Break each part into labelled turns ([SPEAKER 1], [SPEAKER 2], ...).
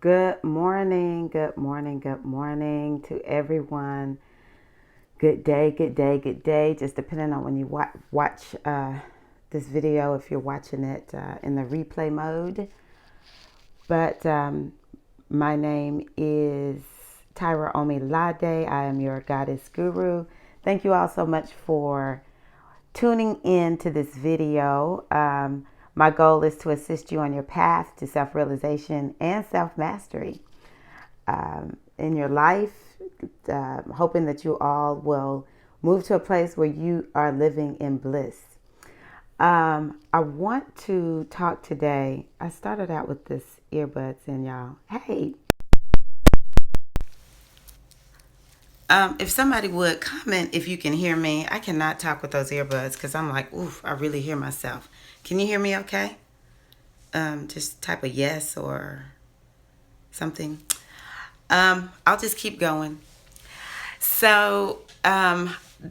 [SPEAKER 1] Good morning, good morning, good morning to everyone. Good day, good day, good day. Just depending on when you watch this video, if you're watching it in the replay mode. But my name is Tirra Omilade. I am your goddess guru. Thank you all so much for tuning in to this video. My goal is to assist you on your path to self-realization and self-mastery in your life, hoping that you all will move to a place where you are living in bliss. I want to talk today. I started out with this earbuds in, y'all. Hey, if somebody would comment if you can hear me. I cannot talk with those earbuds because I'm like, oof, I really hear myself. Can you hear me okay? Just type a yes or something. I'll just keep going. So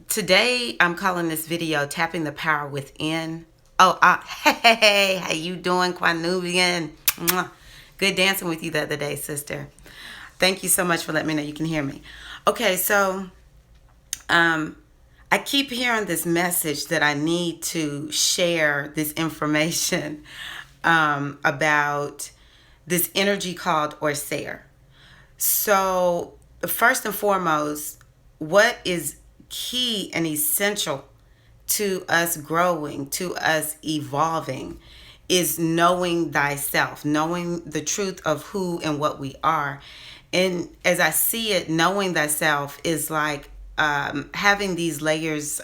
[SPEAKER 1] today I'm calling this video Tapping the Power Within. Oh, hey, how you doing, Quanubian? Mwah. Good dancing with you the other day, sister. Thank you so much for letting me know you can hear me. Okay, so I keep hearing this message that I need to share this information about this energy called Orisere. So first and foremost, what is key and essential to us growing, to us evolving, is knowing thyself, knowing the truth of who and what we are. And as I see it, knowing thyself is like having these layers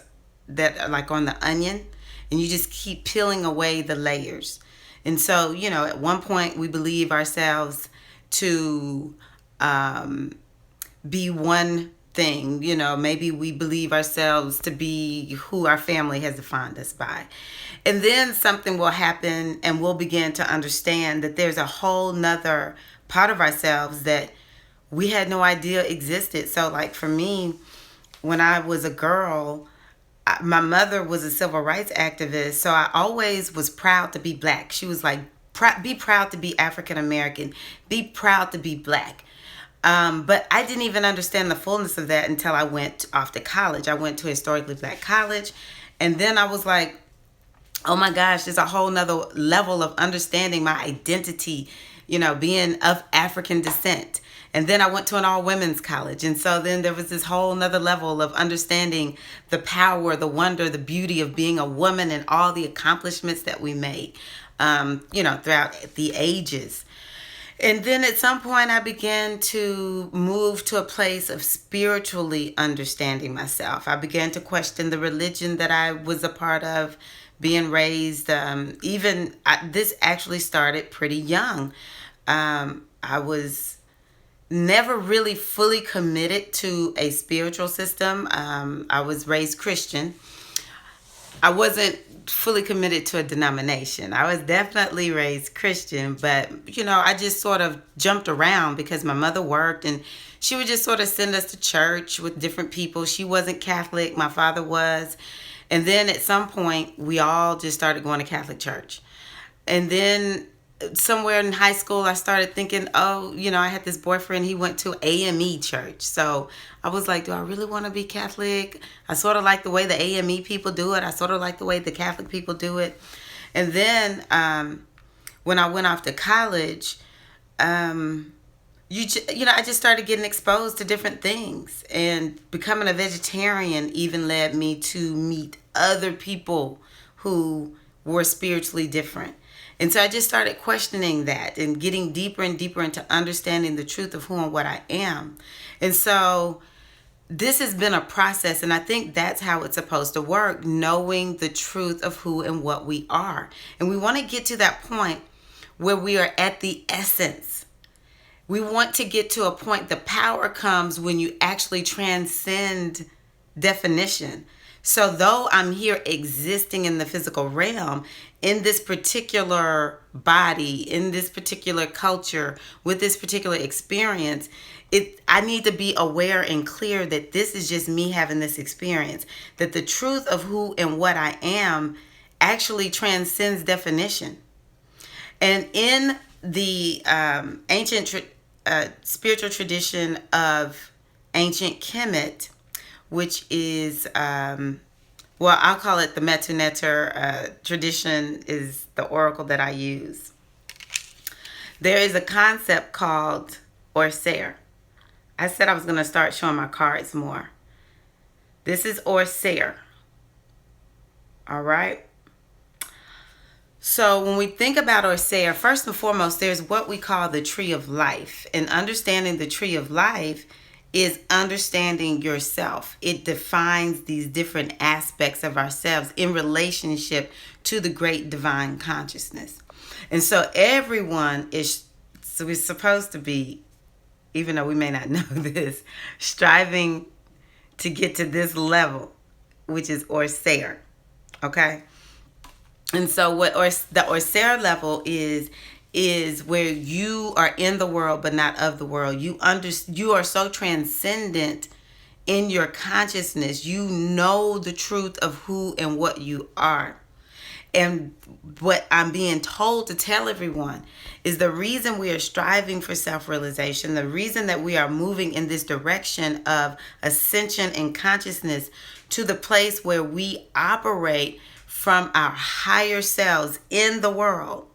[SPEAKER 1] that are like on the onion, and you just keep peeling away the layers. And so, at one point we believe ourselves to be one thing. Maybe we believe ourselves to be who our family has defined us by. And then something will happen and we'll begin to understand that there's a whole nother part of ourselves that we had no idea existed. So like for me, when I was a girl, my mother was a civil rights activist, so I always was proud to be black. She was like, be proud to be African American, be proud to be black. But I didn't even understand the fullness of that until I went off to college. I went to a historically black college, and then I was like, oh my gosh, there's a whole nother level of understanding my identity, being of African descent. And then I went to an all-women's college. And so then there was this whole nother level of understanding the power, the wonder, the beauty of being a woman and all the accomplishments that we made, throughout the ages. And then at some point I began to move to a place of spiritually understanding myself. I began to question the religion that I was a part of, being raised. This actually started pretty young. I was never really fully committed to a spiritual system. I was raised Christian. I wasn't fully committed to a denomination. I was definitely raised Christian, but I just sort of jumped around because my mother worked and she would just sort of send us to church with different people. She wasn't Catholic, my father was. And then at some point we all just started going to Catholic church. And then somewhere in high school, I started thinking, I had this boyfriend, he went to AME church. So I was like, do I really want to be Catholic? I sort of like the way the AME people do it. I sort of like the way the Catholic people do it. And then when I went off to college, I just started getting exposed to different things. And becoming a vegetarian even led me to meet other people who were spiritually different. And so I just started questioning that and getting deeper and deeper into understanding the truth of who and what I am. And so this has been a process, and I think that's how it's supposed to work, knowing the truth of who and what we are. And we want to get to that point where we are at the essence. We want to get to a point, the power comes when you actually transcend definition. So though I'm here existing in the physical realm, in this particular body, in this particular culture, with this particular experience, I need to be aware and clear that this is just me having this experience, that the truth of who and what I am actually transcends definition. And in the ancient spiritual tradition of ancient Kemet, which is, well, I'll call it the Metu Neter tradition, is the oracle that I use. There is a concept called Orisere. I said I was going to start showing my cards more. This is Orisere. All right. So when we think about Orisere, first and foremost, there's what we call the tree of life. And understanding the tree of life is understanding yourself. It defines these different aspects of ourselves in relationship to the great divine consciousness. And so everyone is, so we're supposed to be, even though we may not know this, striving to get to this level, which is Orisere. Okay? And so what the Orisere level is where you are in the world but not of the world. You are so transcendent in your consciousness. You know the truth of who and what you are. And what I'm being told to tell everyone is the reason we are striving for self-realization, the reason that we are moving in this direction of ascension and consciousness to the place where we operate from our higher selves in the world,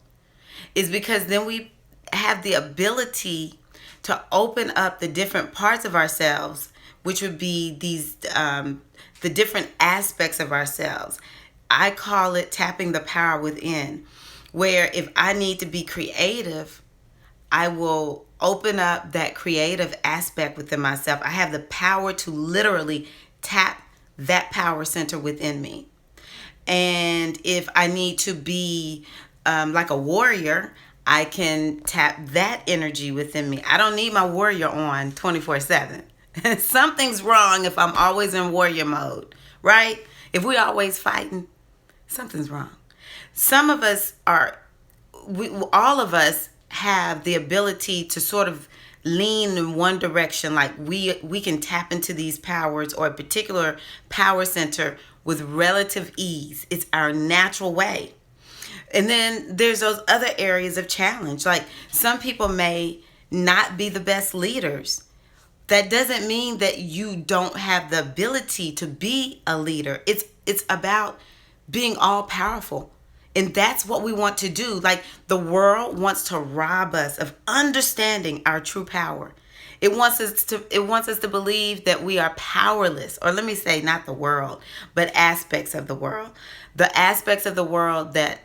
[SPEAKER 1] is because then we have the ability to open up the different parts of ourselves, which would be these the different aspects of ourselves. I call it tapping the power within, where if I need to be creative, I will open up that creative aspect within myself. I have the power to literally tap that power center within me. And if I need to be like a warrior, I can tap that energy within me. I don't need my warrior on 24/7. Something's wrong if I'm always in warrior mode, right? If we're always fighting, something's wrong. Some of us all of us have the ability to sort of lean in one direction. Like we can tap into these powers or a particular power center with relative ease. It's our natural way. And then there's those other areas of challenge. Like some people may not be the best leaders. That doesn't mean that you don't have the ability to be a leader. It's about being all powerful. And that's what we want to do. Like the world wants to rob us of understanding our true power. It wants us to believe that we are powerless, or let me say not the world, but aspects of the world. The aspects of the world that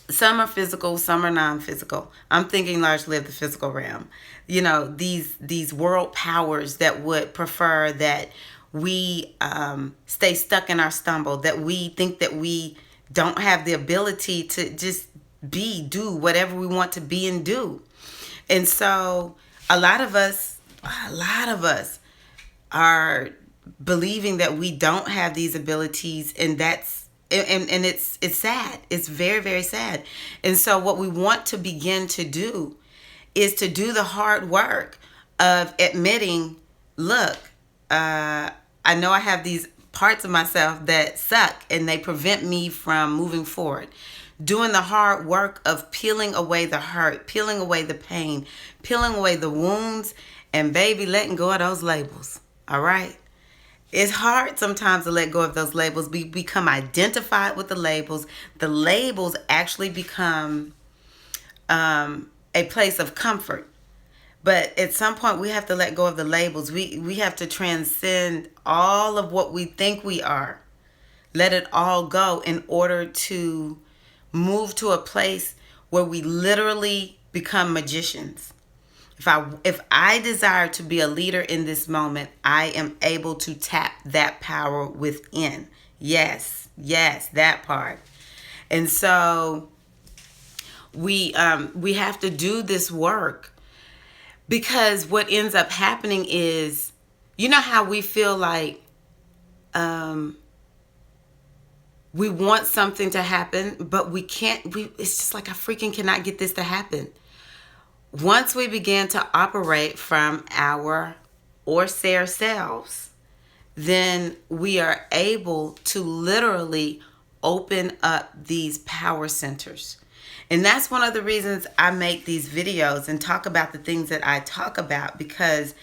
[SPEAKER 1] some are physical, some are non-physical. I'm thinking largely of the physical realm. You know, these world powers that would prefer that we stay stuck in our stumble, that we think that we don't have the ability to just do whatever we want to be and do. And so a lot of us are believing that we don't have these abilities, and it's sad. It's very, very sad. And so what we want to begin to do is to do the hard work of admitting, look, I know I have these parts of myself that suck and they prevent me from moving forward. Doing the hard work of peeling away the hurt, peeling away the pain, peeling away the wounds, and baby, letting go of those labels. All right? It's hard sometimes to let go of those labels. We become identified with the labels. The labels actually become a place of comfort. But at some point, we have to let go of the labels. We have to transcend all of what we think we are. Let it all go in order to move to a place where we literally become magicians. If I desire to be a leader in this moment, I am able to tap that power within. Yes, that part. And so we have to do this work. Because what ends up happening is, you know how we feel like we want something to happen, but we can't. It's just like I freaking cannot get this to happen. Once we begin to operate from our Orisere selves, then we are able to literally open up these power centers. And that's one of the reasons I make these videos and talk about the things that I talk about, because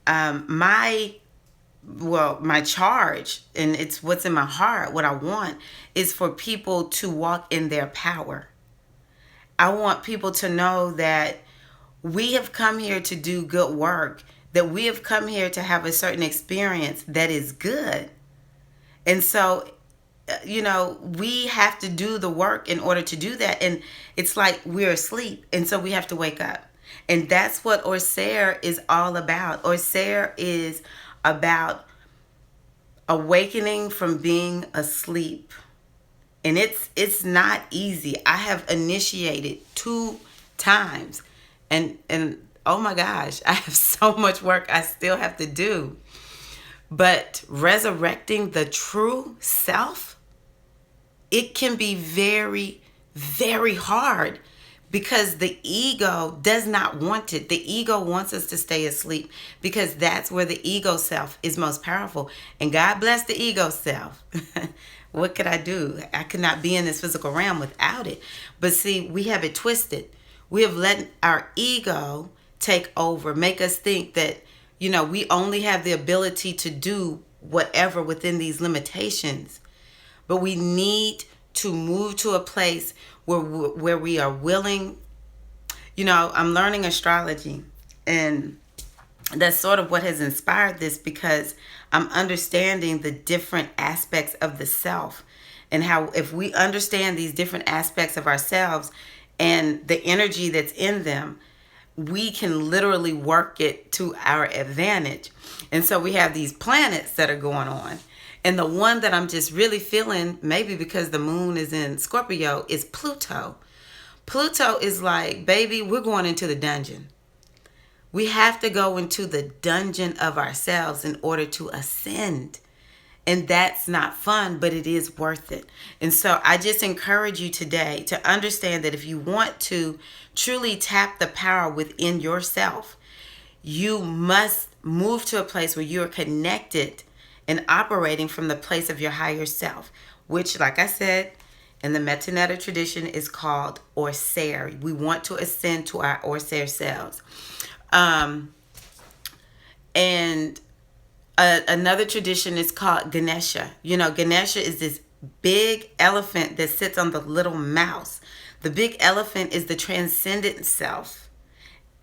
[SPEAKER 1] my charge, and it's what's in my heart, what I want is for people to walk in their power. I want people to know that we have come here to do good work, that we have come here to have a certain experience that is good. And so, we have to do the work in order to do that. And it's like we're asleep, and so we have to wake up. And that's what Orisere is all about. Orisere is about awakening from being asleep. And it's not easy. I have initiated 2 times. And oh my gosh, I have so much work I still have to do. But resurrecting the true self, it can be very, very hard, because the ego does not want it. The ego wants us to stay asleep, because that's where the ego self is most powerful. And God bless the ego self. What could I do? I could not be in this physical realm without it. But see, we have it twisted. We have let our ego take over, make us think that, we only have the ability to do whatever within these limitations. But we need to move to a place where we are willing. I'm learning astrology, and that's sort of what has inspired this, because I'm understanding the different aspects of the self, and how if we understand these different aspects of ourselves and the energy that's in them, we can literally work it to our advantage. And so we have these planets that are going on. And the one that I'm just really feeling, maybe because the moon is in Scorpio, is Pluto. Pluto is like, baby, we're going into the dungeon. We have to go into the dungeon of ourselves in order to ascend. And that's not fun, but it is worth it. And so I just encourage you today to understand that if you want to truly tap the power within yourself, you must move to a place where you're connected and operating from the place of your higher self, which, like I said, in the Metaneta tradition is called Orisere. We want to ascend to our Orisere selves. Another tradition is called Ganesha. Ganesha is this big elephant that sits on the little mouse. The big elephant is the transcendent self,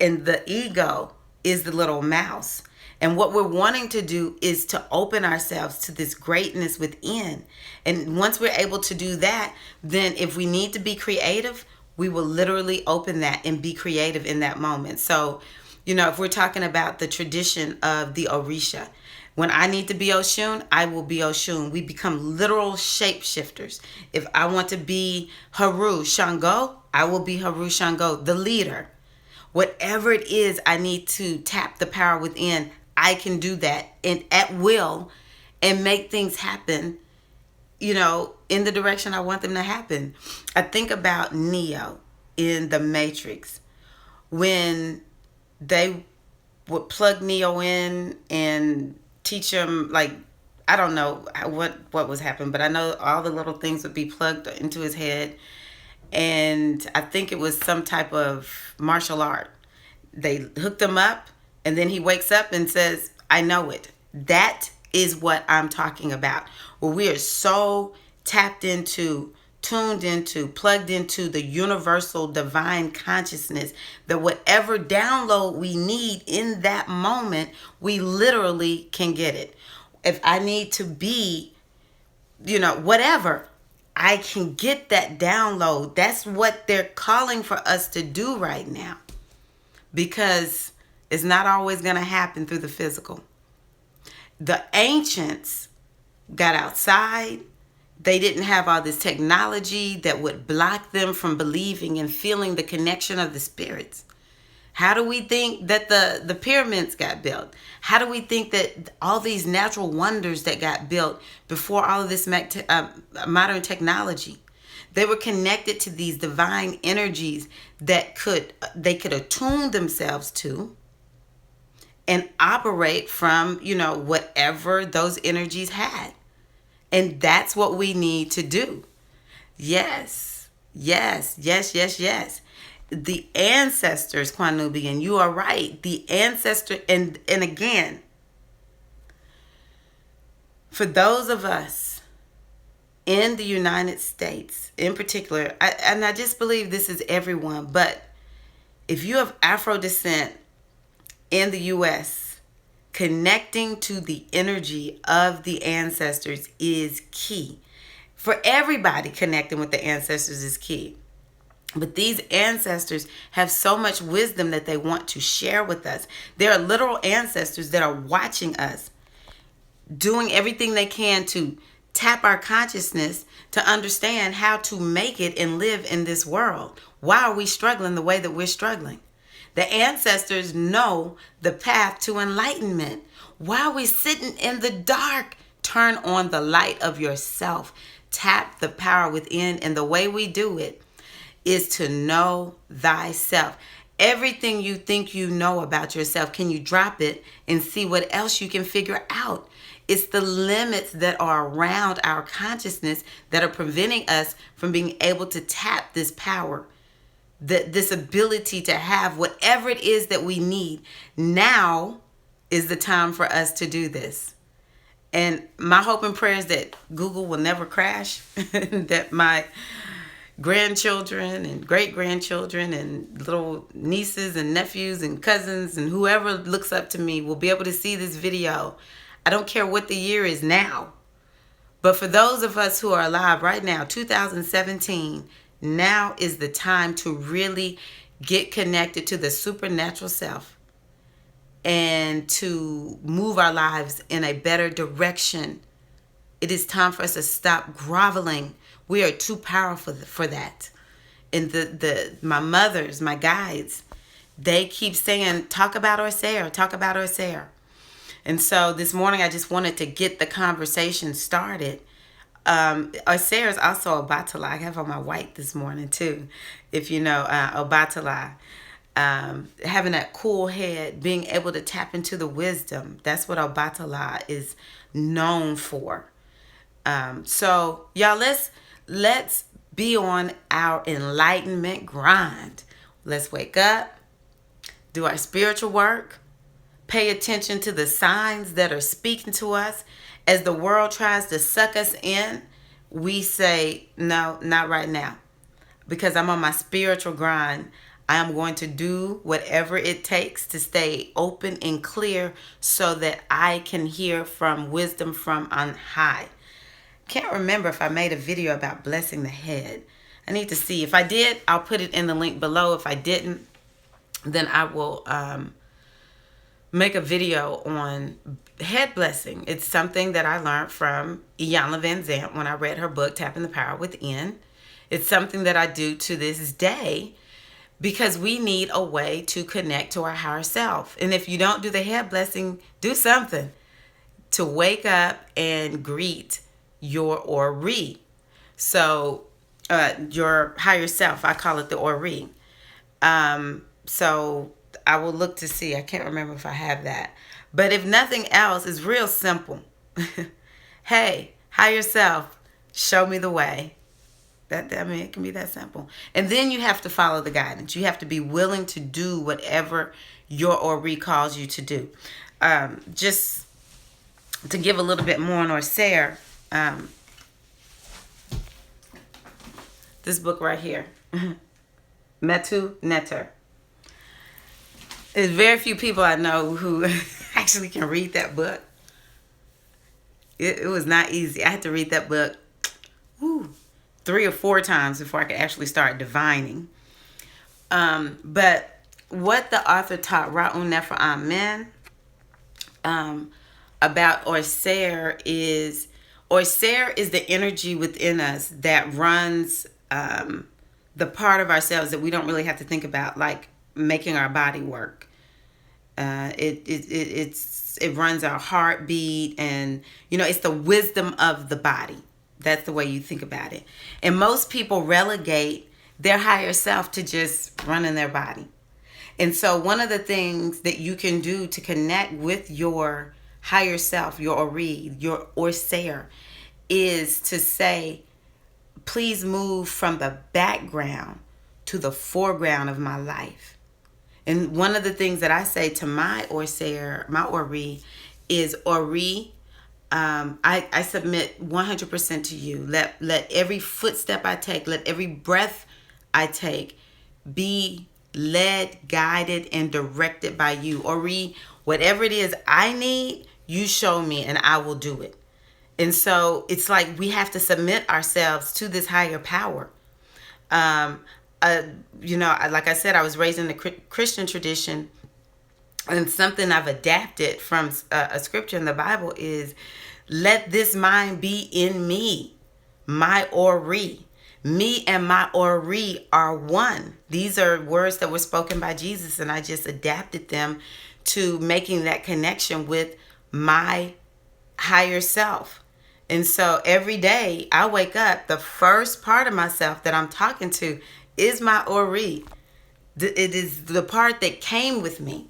[SPEAKER 1] and the ego is the little mouse. And what we're wanting to do is to open ourselves to this greatness within. And once we're able to do that, then if we need to be creative, we will literally open that and be creative in that moment. So, if we're talking about the tradition of the Orisha, when I need to be Oshun, I will be Oshun. We become literal shapeshifters. If I want to be Haru Shango, I will be Haru Shango, the leader. Whatever it is I need to tap the power within, I can do that and at will and make things happen, in the direction I want them to happen. I think about Neo in the Matrix, when they would plug Neo in and teach him, like, I don't know what was happening, but I know all the little things would be plugged into his head. And I think it was some type of martial art. They hooked him up, and then he wakes up and says, I know it. That is what I'm talking about. Where we are so tapped into, tuned into, plugged into the universal divine consciousness that whatever download we need in that moment, we literally can get it. If I need to be, whatever, I can get that download. That's what they're calling for us to do right now, because it's not always going to happen through the physical. The ancients got outside. They didn't have all this technology that would block them from believing and feeling the connection of the spirits. How do we think that the pyramids got built? How do we think that all these natural wonders that got built before all of this modern technology? They were connected to these divine energies that they could attune themselves to and operate from, whatever those energies had. And that's what we need to do. Yes, Yes, yes, yes, yes. The ancestors, Kwanubian, you are right. The ancestor, and again, for those of us in the United States in particular, and I just believe this is everyone, but if you have Afro descent in the U.S., connecting to the energy of the ancestors is key. For everybody, connecting with the ancestors is key. But these ancestors have so much wisdom that they want to share with us. There are literal ancestors that are watching us, doing everything they can to tap our consciousness to understand how to make it and live in this world. Why are we struggling the way that we're struggling? The ancestors know the path to enlightenment. Why are we sitting in the dark? Turn on the light of yourself. Tap the power within, and the way we do it is to know thyself. Everything you think you know about yourself, can you drop it and see what else you can figure out? It's the limits that are around our consciousness that are preventing us from being able to tap this power, this ability to have whatever it is that we need. Now is the time for us to do this. And my hope and prayer is that Google will never crash, that my grandchildren and great-grandchildren and little nieces and nephews and cousins and whoever looks up to me will be able to see this video. I don't care what the year is now. But for those of us who are alive right now, 2017, now is the time to really get connected to the supernatural self and to move our lives in a better direction. It is time for us to stop groveling. We are too powerful for that. And my mothers, my guides, they keep saying, talk about Orisere, talk about Orisere. And so this morning I just wanted to get the conversation started. Orisere is also Obatala. I have on my white this morning too. If you know Obatala. Having that cool head, being able to tap into the wisdom. That's what Obatala is known for. So y'all, let's be on our enlightenment grind. Let's wake up, do our spiritual work, pay attention to the signs that are speaking to us. As the world tries to suck us in, we say, no, not right now. Because I'm on my spiritual grind. I am going to do whatever it takes to stay open and clear so that I can hear from wisdom from on high. Can't remember if I made a video about blessing the head. I need to see. If I did, I'll put it in the link below. If I didn't, then I will make a video on head blessing. It's something that I learned from Iyanla Van Zandt when I read her book, Tapping the Power Within. It's something that I do to this day because we need a way to connect to our higher self. And if you don't do the head blessing, do something to wake up and greet your Ori. So your higher self, I call it the Ori. So I will look to see. I can't remember if I have that. But if nothing else, it's real simple. Hey, higher self, show me the way. It can be that simple. And then you have to follow the guidance. You have to be willing to do whatever your Ori calls you to do. Just to give a little bit more on Orisere, this book right here, Metu Neter. There's very few people I know who actually can read that book. It was not easy. I had to read that book 3 or 4 times before I could actually start divining. But what the author taught Ra'un Nefer Amen about Orisere is the energy within us that runs the part of ourselves that we don't really have to think about, like making our body work. It runs our heartbeat, and it's the wisdom of the body. That's the way you think about it. And most people relegate their higher self to just running their body. And so one of the things that you can do to connect with your higher self, your Ori, your Orisere, is to say, please move from the background to the foreground of my life. And one of the things that I say to my Orisere, my Ori, is Ori, I submit 100% to you. Let every footstep I take, let every breath I take be led, guided, and directed by you. Ori, whatever it is I need, you show me and I will do it. And so it's like we have to submit ourselves to this higher power. Like I said, I was raised in the Christian tradition, and something I've adapted from a scripture in the Bible is, let this mind be in me, my Ori. Me and my Ori are one. These are words that were spoken by Jesus, and I just adapted them to making that connection with my higher self. And so every day I wake up, the first part of myself that I'm talking to is my Ori. It is the part that came with me.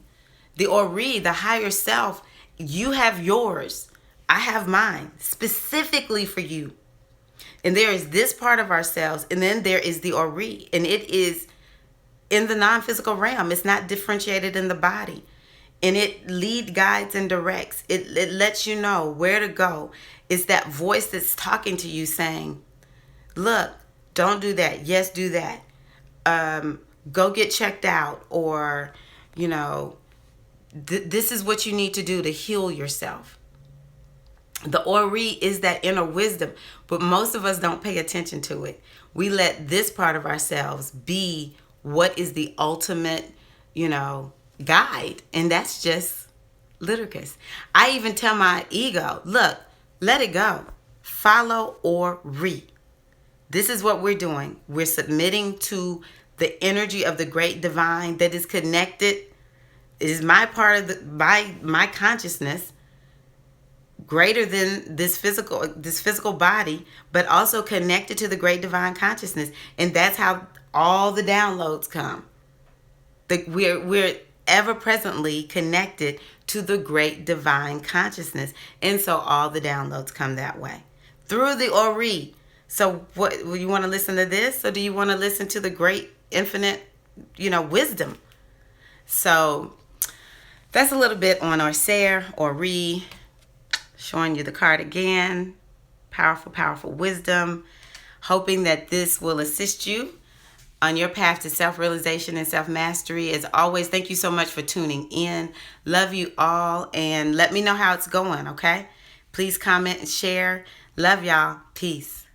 [SPEAKER 1] The Ori, the higher self, you have yours. I have mine, specifically for you. And there is this part of ourselves, and then there is the Ori, and it is in the non-physical realm. It's not differentiated in the body. And it lead, guides, and directs. It lets you know where to go. It's that voice that's talking to you saying, look, don't do that. Yes, do that. Go get checked out. Or, this is what you need to do to heal yourself. The Ori is that inner wisdom, but most of us don't pay attention to it. We let this part of ourselves be what is the ultimate, guide, and that's just ludicrous. I even tell my ego, look, let it go. Follow Ori. This is what we're doing. We're submitting to the energy of the great divine that is connected. It is my part of my consciousness, greater than this physical body, but also connected to the great divine consciousness. And that's how all the downloads come. We're ever presently connected to the great divine consciousness, and so all the downloads come that way through the Ori. So what, you want to listen to this, or do you want to listen to the great infinite wisdom? So that's a little bit on Orisere, Ori, showing you the card again. Powerful wisdom. Hoping that this will assist you on your path to self-realization and self-mastery. As always, thank you so much for tuning in. Love you all, and let me know how it's going, okay? Please comment and share. Love y'all. Peace.